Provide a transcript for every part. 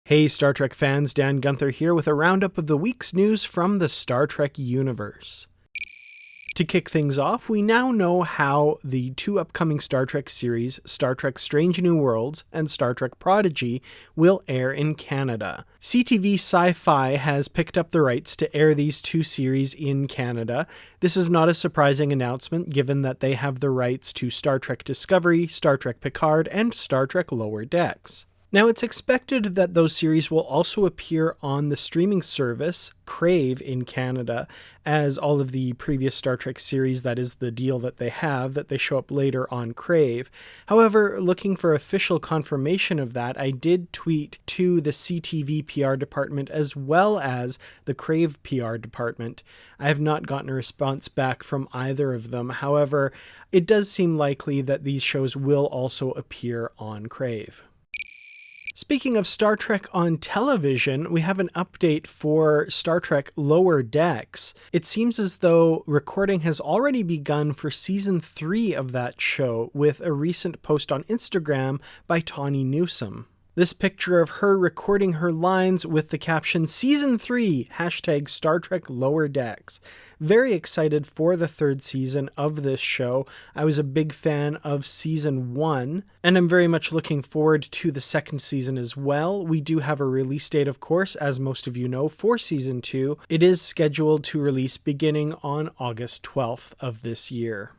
Hey Star Trek fans, Dan Gunther here with a roundup of the week's news from the Star Trek universe. To kick things off, we now know how the two upcoming Star Trek series, Star Trek Strange New Worlds and Star Trek Prodigy, will air in Canada. CTV Sci-Fi has picked up the rights to air these two series in Canada. This is not a surprising announcement given that they have the rights to Star Trek Discovery, Star Trek Picard, and Star Trek Lower Decks. Now, it's expected that those series will also appear on the streaming service Crave in Canada, as all of the previous Star Trek series, that is the deal that they have, that they show up later on Crave. However, looking for official confirmation of that, I did tweet to the CTV PR department as well as the Crave PR department. I have not gotten a response back from either of them. However, it does seem likely that these shows will also appear on Crave. Speaking of Star Trek on television, we have an update for Star Trek Lower Decks. It seems as though recording has already begun for Season 3 of that show, with a recent post on Instagram by Tawny Newsome. This picture of her recording her lines with the caption, Season 3, hashtag Star Trek Lower Decks. Very excited for the third season of this show. I was a big fan of Season 1, and I'm very much looking forward to the second season as well. We do have a release date, of course, as most of you know, for Season 2. It is scheduled to release beginning on August 12th of this year.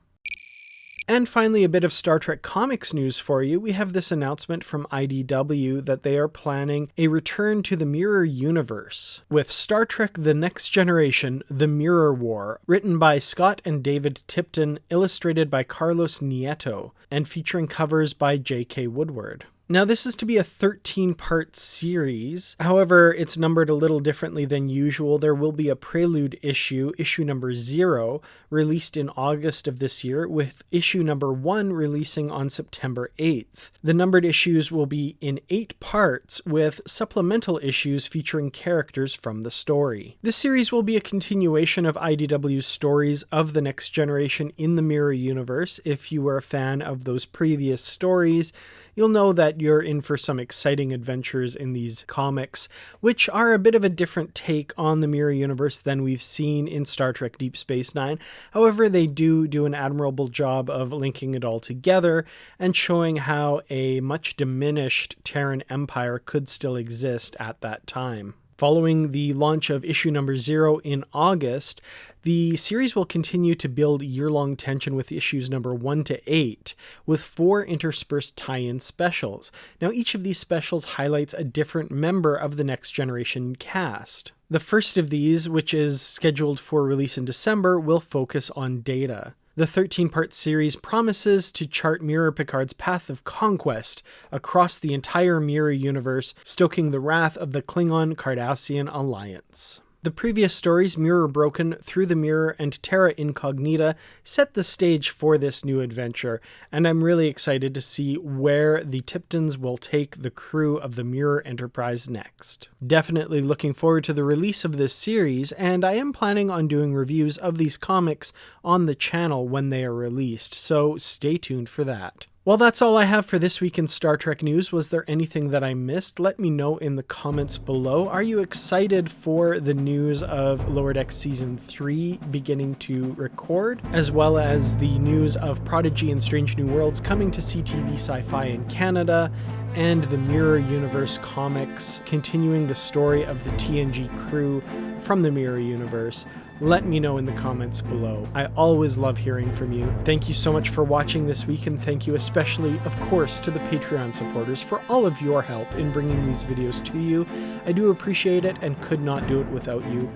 And finally, a bit of Star Trek comics news for you. We have this announcement from IDW that they are planning a return to the Mirror Universe with Star Trek The Next Generation, The Mirror War, written by Scott and David Tipton, illustrated by Carlos Nieto, and featuring covers by J.K. Woodward. Now, this is to be a 13-part series. However, it's numbered a little differently than usual. There will be a prelude issue, issue number 0, released in August of this year, with issue number 1 releasing on September 8th. The numbered issues will be in 8 parts, with supplemental issues featuring characters from the story. This series will be a continuation of IDW's stories of the Next Generation in the Mirror Universe. If you were a fan of those previous stories, you'll know that you're in for some exciting adventures in these comics, which are a bit of a different take on the Mirror Universe than we've seen in Star Trek Deep Space Nine. However, they do an admirable job of linking it all together and showing how a much diminished Terran Empire could still exist at that time. Following the launch of issue number 0 in August, the series will continue to build year-long tension with issues number 1 to 8, with 4 interspersed tie-in specials. Now, each of these specials highlights a different member of the Next Generation cast. The first of these, which is scheduled for release in December, will focus on Data. The 13-part series promises to chart Mirror Picard's path of conquest across the entire Mirror universe, stoking the wrath of the Klingon-Cardassian alliance. The previous stories, Mirror Broken, Through the Mirror, and Terra Incognita, set the stage for this new adventure, and I'm really excited to see where the Tiptons will take the crew of the Mirror Enterprise next. Definitely looking forward to the release of this series, and I am planning on doing reviews of these comics on the channel when they are released, so stay tuned for that. Well, that's all I have for this week in Star Trek news. Was there anything that I missed? Let me know in the comments below. Are you excited for the news of Lower Decks Season 3 beginning to record, as well as the news of Prodigy and Strange New Worlds coming to CTV Sci-Fi in Canada, and the Mirror Universe comics continuing the story of the TNG crew from the Mirror Universe? Let me know in the comments below. I always love hearing from you. Thank you so much for watching this week, and thank you especially, of course, to the Patreon supporters for all of your help in bringing these videos to you. I do appreciate it and could not do it without you.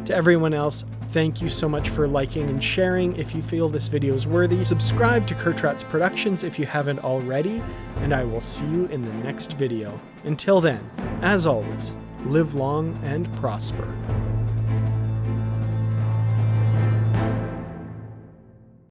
To everyone else, thank you so much for liking and sharing if you feel this video is worthy. Subscribe to Kertrats Productions if you haven't already, and I will see you in the next video. Until then, as always, live long and prosper.